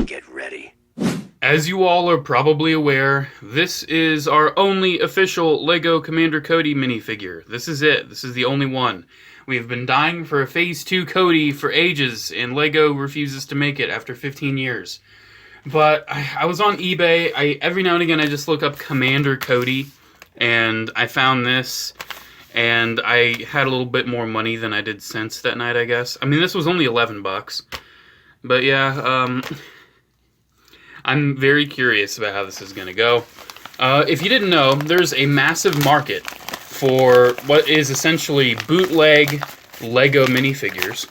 Get ready. As you all are probably aware, this is our only official LEGO Commander Cody minifigure. This is it. This is the only one. We have been dying for a Phase 2 Cody for ages, and LEGO refuses to make it after 15 years. But I was on eBay. Every now and again I just look up Commander Cody, and I found this, and I had a little bit more money than I did cents that night, I guess. I mean, this was only 11 bucks. But yeah, I'm very curious about how this is going to go. If you didn't know, there's a massive market for what is essentially bootleg LEGO minifigures.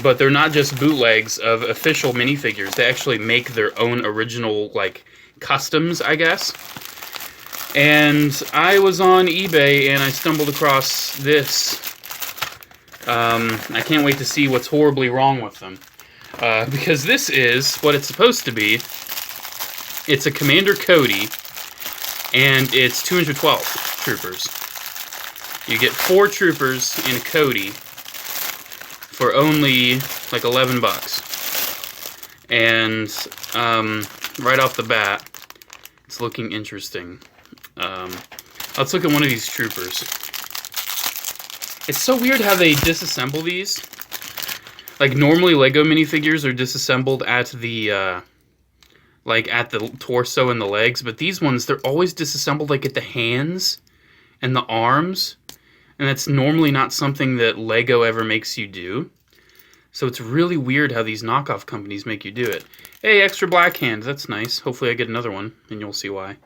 But they're not just bootlegs of official minifigures. They actually make their own original, like, customs, I guess. And I was on eBay and I stumbled across this. I can't wait to see what's horribly wrong with them. Because this is what it's supposed to be. It's a Commander Cody, and it's 212 troopers. You get 4 troopers in a Cody for only like 11 bucks. And right off the bat, it's looking interesting. Let's look at one of these troopers. It's so weird how they disassemble these. Like, normally LEGO minifigures are disassembled at the, like, at the torso and the legs, but these ones, they're always disassembled, like, at the hands and the arms, and that's normally not something that LEGO ever makes you do. So it's really weird how these knockoff companies make you do it. Hey, extra black hand, that's nice. Hopefully I get another one, and you'll see why.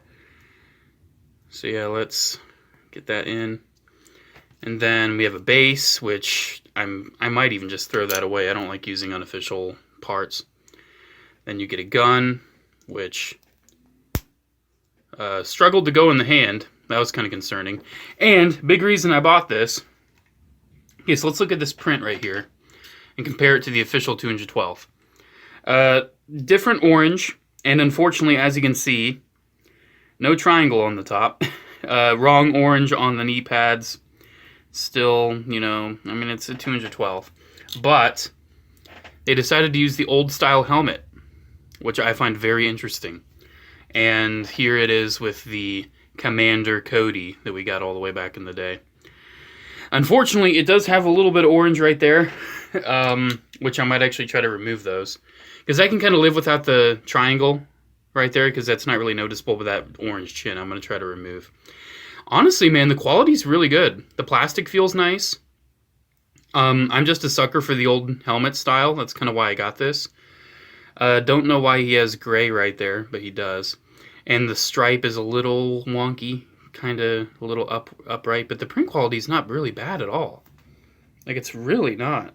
So yeah, let's get that in. And then we have a base, which I might even just throw that away. I don't like using unofficial parts. Then you get a gun, which struggled to go in the hand. That was kind of concerning. And big reason I bought this. Okay, so let's look at this print right here and compare it to the official 212. Different orange, and unfortunately, as you can see, no triangle on the top. Wrong orange on the knee pads. Still, you know, I mean, it's a 212. But they decided to use the old style helmet, which I find very interesting. And here it is with the Commander Cody that we got all the way back in the day. Unfortunately, it does have a little bit of orange right there, which I might actually try to remove those. Because I can kind of live without the triangle right there, because that's not really noticeable with that orange chin. I'm going to try to remove. Honestly, man, the quality's really good. The plastic feels nice. I'm just a sucker for the old helmet style. That's kind of why I got this. Don't know why he has gray right there, but he does. And the stripe is a little wonky, kind of a little upright, but the print quality is not really bad at all. Like, it's really not.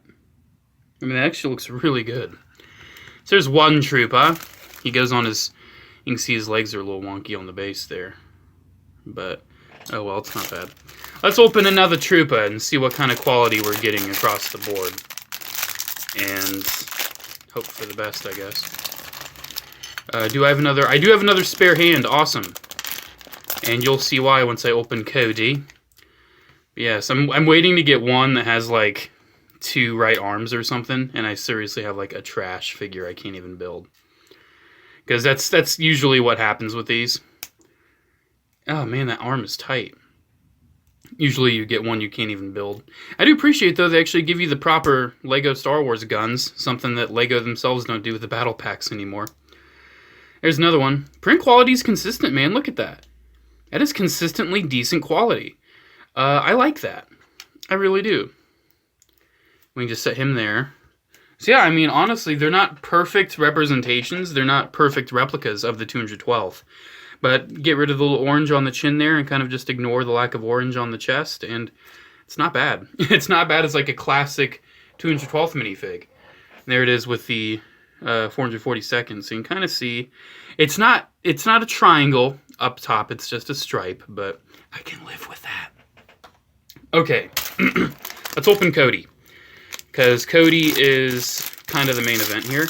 I mean, it actually looks really good. So there's one trooper. He goes on his... You can see his legs are a little wonky on the base there. But... oh, well, it's not bad. Let's open another trooper and see what kind of quality we're getting across the board. And hope for the best, I guess. Do I have another? I do have another spare hand. Awesome. And you'll see why once I open Cody. Yes, I'm waiting to get one that has, like, 2 right arms or something. And I seriously have, like, a trash figure I can't even build. Because that's usually what happens with these. Oh man, that arm is tight. Usually you get one you can't even build. I do appreciate, though, they actually give you the proper LEGO Star Wars guns. Something that LEGO themselves don't do with the battle packs anymore. There's another one. Print quality is consistent, man. Look at that. That is consistently decent quality. I like that. I really do. We can just set him there. So yeah, I mean, honestly, they're not perfect representations. They're not perfect replicas of the 212. But get rid of the little orange on the chin there and kind of just ignore the lack of orange on the chest, and it's not bad. It's not bad as like a classic 212th minifig. There it is with the 442nd, so you can kind of see. It's not a triangle up top, it's just a stripe, but I can live with that. Okay, let's open Cody, because Cody is kind of the main event here.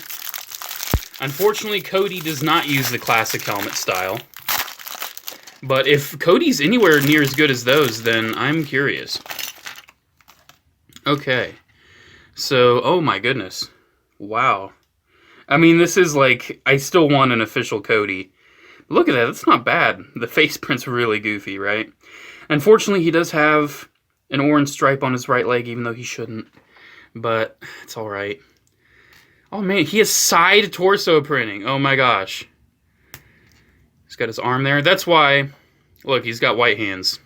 Unfortunately, Cody does not use the classic helmet style. But if Cody's anywhere near as good as those, then I'm curious. Okay. So, oh my goodness. Wow. I mean, this is like, I still want an official Cody. But look at that, that's not bad. The face print's really goofy, right? Unfortunately, he does have an orange stripe on his right leg, even though he shouldn't. But it's alright. Oh man, he has side torso printing. Oh my gosh. He's got his arm there. That's why, look, he's got white hands.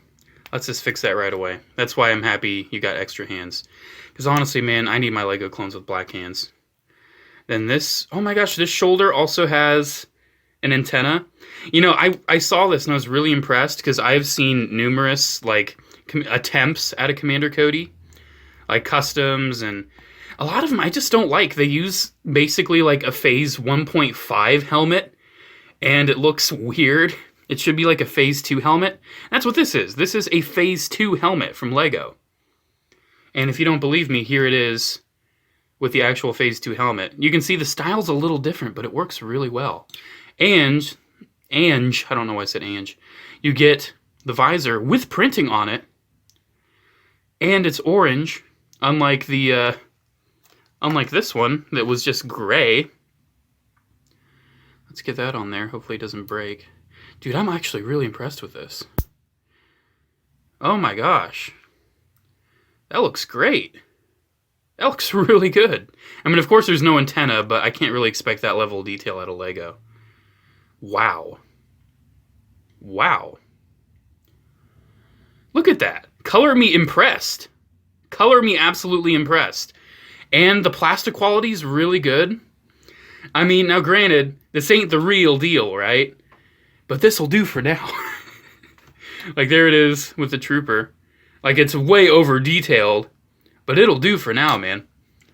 Let's just fix that right away. That's why I'm happy you got extra hands. Because honestly, man, I need my Lego clones with black hands. Then this, oh my gosh, this shoulder also has an antenna. You know, I saw this and I was really impressed because I've seen numerous, like, attempts at a Commander Cody. Like, customs, and a lot of them I just don't like. They use basically, like, a Phase 1.5 helmet, and it looks weird. It should be like a Phase 2 helmet. That's what this is. This is a Phase 2 helmet from Lego. And if you don't believe me, here it is with the actual Phase 2 helmet. You can see the style's a little different, but it works really well. And, I don't know why I said Ange. You get the visor with printing on it, and it's orange, unlike the, unlike this one that was just gray. Let's get that on there. Hopefully it doesn't break. Dude, I'm actually really impressed with this. Oh my gosh. That looks great. That looks really good. I mean, of course there's no antenna, but I can't really expect that level of detail out of Lego. Wow. Wow. Look at that. Color me impressed. Color me absolutely impressed. And the plastic quality is really good. I mean, now granted, this ain't the real deal, right? But this'll do for now. Like, there it is with the trooper. Like, it's way over detailed, but it'll do for now, man.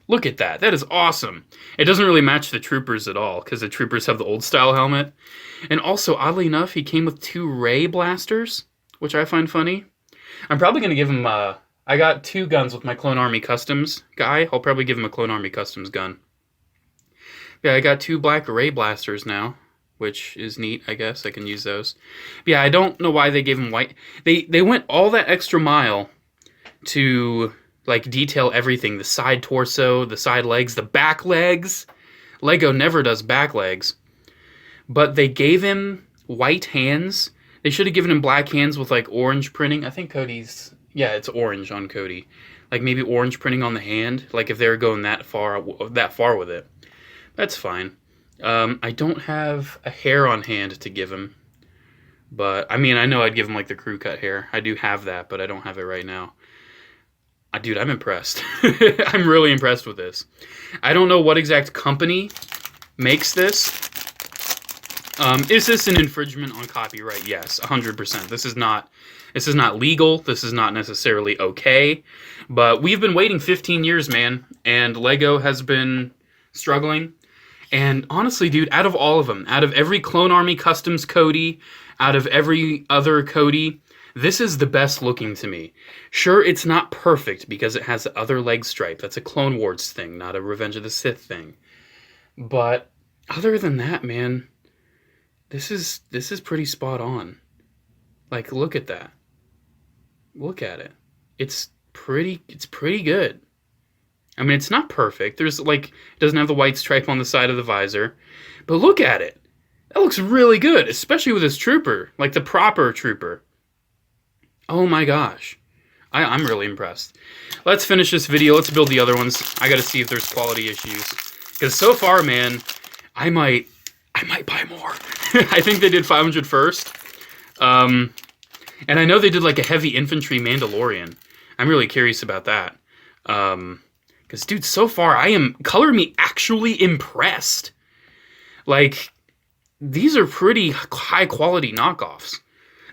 Look at that. That is awesome. It doesn't really match the troopers at all, because the troopers have the old style helmet. And also, oddly enough, he came with 2 ray blasters, which I find funny. I'm probably going to give him, I got 2 guns with my Clone Army Customs guy. I'll probably give him a Clone Army Customs gun. Yeah, I got 2 black ray blasters now, which is neat, I guess. I can use those. But yeah, I don't know why they gave him white. They went all that extra mile to, like, detail everything. The side torso, the side legs, the back legs. Lego never does back legs. But they gave him white hands. They should have given him black hands with, like, orange printing. I think Cody's, yeah, it's orange on Cody. Like, maybe orange printing on the hand. Like, if they were going that far with it. That's fine. I don't have a hair on hand to give him. But, I mean, I know I'd give him, like, the crew cut hair. I do have that, but I don't have it right now. Dude, I'm impressed. I'm really impressed with this. I don't know what exact company makes this. Is this an infringement on copyright? Yes, 100%. This is not legal. This is not necessarily okay. But we've been waiting 15 years, man. And Lego has been struggling. And honestly, dude, out of all of them, out of every Clone Army Customs Cody, out of every other Cody, this is the best looking to me. Sure, it's not perfect because it has the other leg stripe. That's a Clone Wars thing, not a Revenge of the Sith thing. But other than that, man, this is pretty spot on. Like, look at that. Look at it. It's pretty good. I mean, it's not perfect. There's, like, it doesn't have the white stripe on the side of the visor. But look at it. That looks really good, especially with this trooper. Like, the proper trooper. Oh my gosh. I'm really impressed. Let's finish this video. Let's build the other ones. I gotta see if there's quality issues. Because so far, man, I might buy more. I think they did 500 first. And I know they did, like, a heavy infantry Mandalorian. I'm really curious about that. Because, dude, so far, color me actually impressed. Like, these are pretty high-quality knockoffs.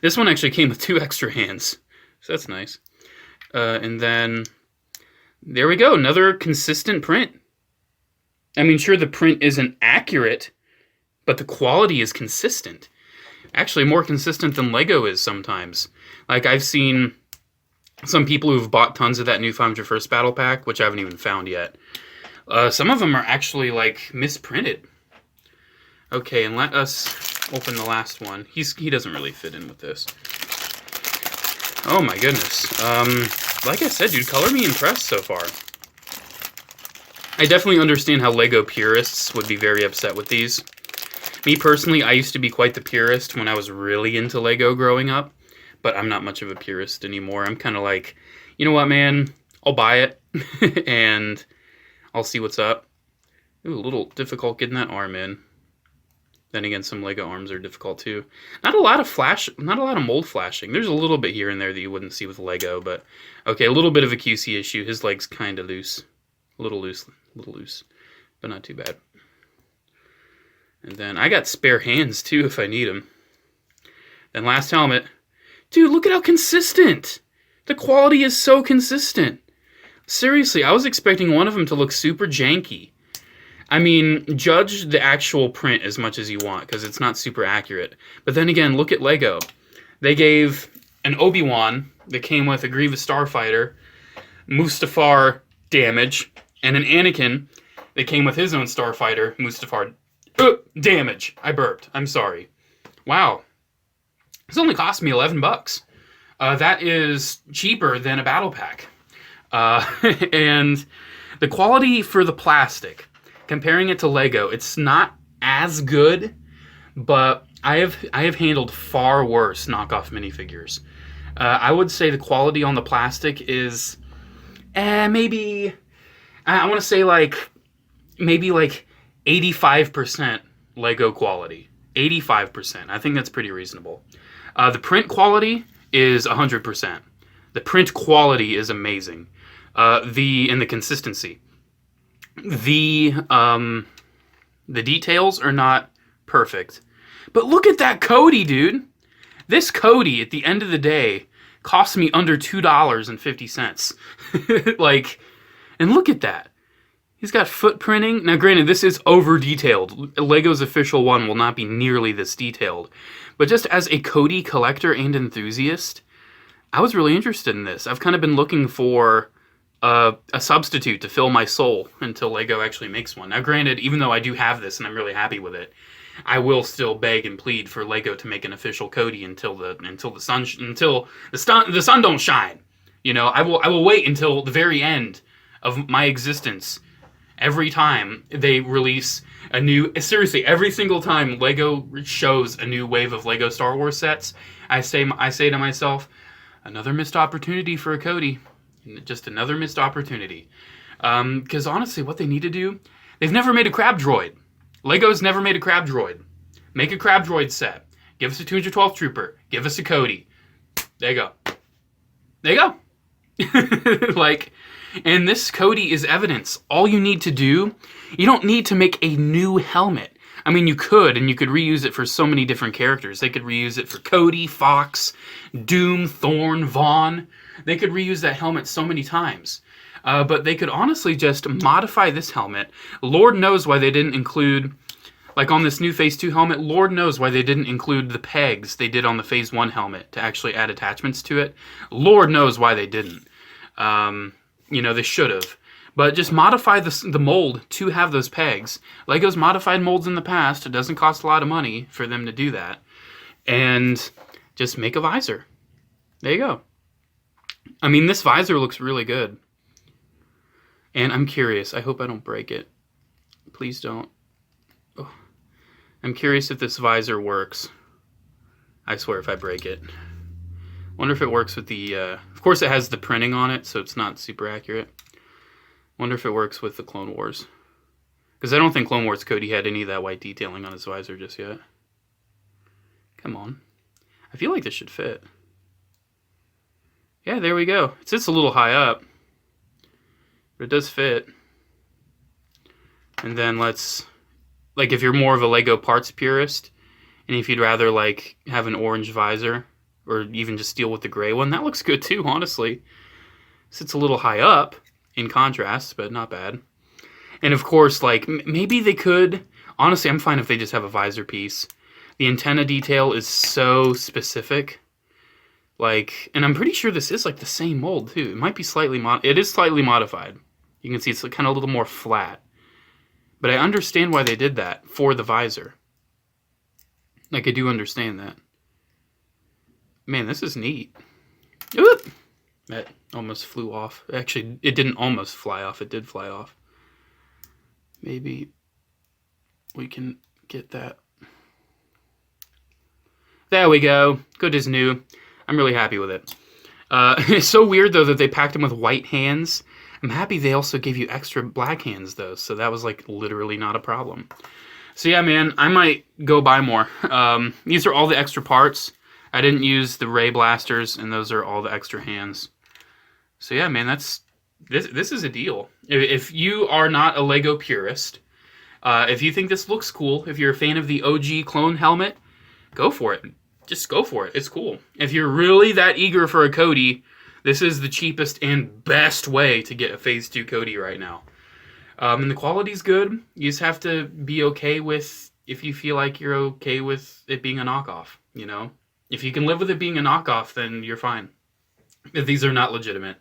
This one actually came with 2 extra hands, so that's nice. And then, there we go, another consistent print. I mean, sure, the print isn't accurate, but the quality is consistent. Actually, more consistent than Lego is sometimes. Like, I've seen some people who've bought tons of that new 501st Battle Pack, which I haven't even found yet. Some of them are actually, like, misprinted. Okay, and let us open the last one. He doesn't really fit in with this. Oh my goodness. Like I said, dude, color me impressed so far. I definitely understand how Lego purists would be very upset with these. Me personally, I used to be quite the purist when I was really into Lego growing up, but I'm not much of a purist anymore. I'm kind of like, you know what, man? I'll buy it, and I'll see what's up. Ooh, a little difficult getting that arm in. Then again, some Lego arms are difficult too. Not a lot of mold flashing. There's a little bit here and there that you wouldn't see with Lego, but okay, a little bit of a QC issue. His leg's kind of loose. A little loose, but not too bad. And then I got spare hands too if I need them. Then last helmet. Dude, look at how consistent. The quality is so consistent. Seriously, I was expecting one of them to look super janky. I mean, judge the actual print as much as you want, because it's not super accurate. But then again, look at Lego. They gave an Obi-Wan that came with a Grievous Starfighter, Mustafar damage, and an Anakin that came with his own Starfighter, Mustafar damage. I burped. I'm sorry. Wow. This only cost me $11. That is cheaper than a battle pack. And the quality for the plastic, comparing it to Lego, it's not as good, but I have handled far worse knockoff minifigures. I would say the quality on the plastic is maybe, I want to say maybe 85% Lego quality. 85%. I think that's pretty reasonable. The print quality is 100%. The print quality is amazing. And the consistency. The details are not perfect. But look at that Cody, dude. This Cody, at the end of the day, cost me under $2.50. And look at that. He's got foot printing. Now, granted, this is over-detailed. Lego's official one will not be nearly this detailed. But just as a Cody collector and enthusiast, I was really interested in this. I've kind of been looking for a substitute to fill my soul until Lego actually makes one. Now, granted, even though I do have this and I'm really happy with it, I will still beg and plead for Lego to make an official Cody until the sun don't shine. You know, I will wait until the very end of my existence. Every time they release a new, seriously, every single time Lego shows a new wave of Lego Star Wars sets, I say to myself, another missed opportunity for a Cody. Just another missed opportunity. Because honestly, what they need to do, they've never made a crab droid. Lego's never made a crab droid. Make a crab droid set. Give us a 212th Trooper. Give us a Cody. There you go. There you go. And this Cody is evidence. All you need to do, you don't need to make a new helmet. I mean, you could, and you could reuse it for so many different characters. They could reuse it for Cody, Fox, Doom, Thorn, Vaughn. They could reuse that helmet so many times. But they could honestly just modify this helmet. Lord knows why they didn't include, on this new Phase 2 helmet, Lord knows why they didn't include the pegs they did on the Phase 1 helmet to actually add attachments to it. Lord knows why they didn't. They should have. But just modify the mold to have those pegs. Lego's modified molds in the past. It doesn't cost a lot of money for them to do that. And just make a visor. There you go. I mean, this visor looks really good. And I'm curious. I hope I don't break it. Please don't. Oh. I'm curious if this visor works. I swear if I break it. Wonder if it works with the... of course it has the printing on it, so it's not super accurate. Wonder if it works with the Clone Wars. Because I don't think Clone Wars Cody had any of that white detailing on his visor just yet. Come on. I feel like this should fit. Yeah, there we go. It sits a little high up. But it does fit. And then let's... if you're more of a Lego parts purist, and if you'd rather, have an orange visor, or even just deal with the gray one, that looks good too, honestly. Sits a little high up, in contrast, but not bad. And of course, maybe they could... Honestly, I'm fine if they just have a visor piece. The antenna detail is so specific. And I'm pretty sure this is, the same mold, too. It might be slightly... It is slightly modified. You can see it's kind of a little more flat. But I understand why they did that for the visor. I do understand that. Man, this is neat. Oop! That almost flew off. Actually, it didn't almost fly off. It did fly off. maybe we can get that. There we go. Good as new. I'm really happy with it. It's so weird, though, that they packed them with white hands. I'm happy they also gave you extra black hands, though, so that was, like, literally not a problem. So, yeah, man, I might go buy more. These are all the extra parts. I didn't use the Ray blasters, and those are all the extra hands. So, yeah, man, this is a deal. If you are not a Lego purist, if you think this looks cool, if you're a fan of the OG clone helmet, go for it. Just go for it. It's cool. If you're really that eager for a Cody, this is the cheapest and best way to get a Phase 2 Cody right now. And the quality's good. You just have to be okay with, if you feel like you're okay with it being a knockoff, you know? If you can live with it being a knockoff, then you're fine. If these are not legitimate.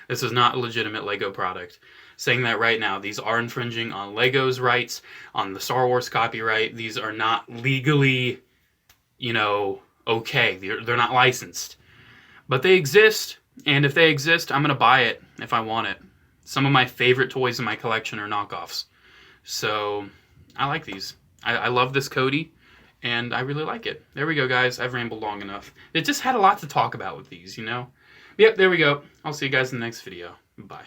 This is not a legitimate Lego product. Saying that right now, these are infringing on Lego's rights, on the Star Wars copyright. These are not legally, you know, okay. They're not licensed. But they exist, and if they exist, I'm going to buy it if I want it. Some of my favorite toys in my collection are knockoffs. So, I like these. I love this Cody, and I really like it. There we go, guys. I've rambled long enough. It just had a lot to talk about with these, you know? Yep, there we go. I'll see you guys in the next video. Bye.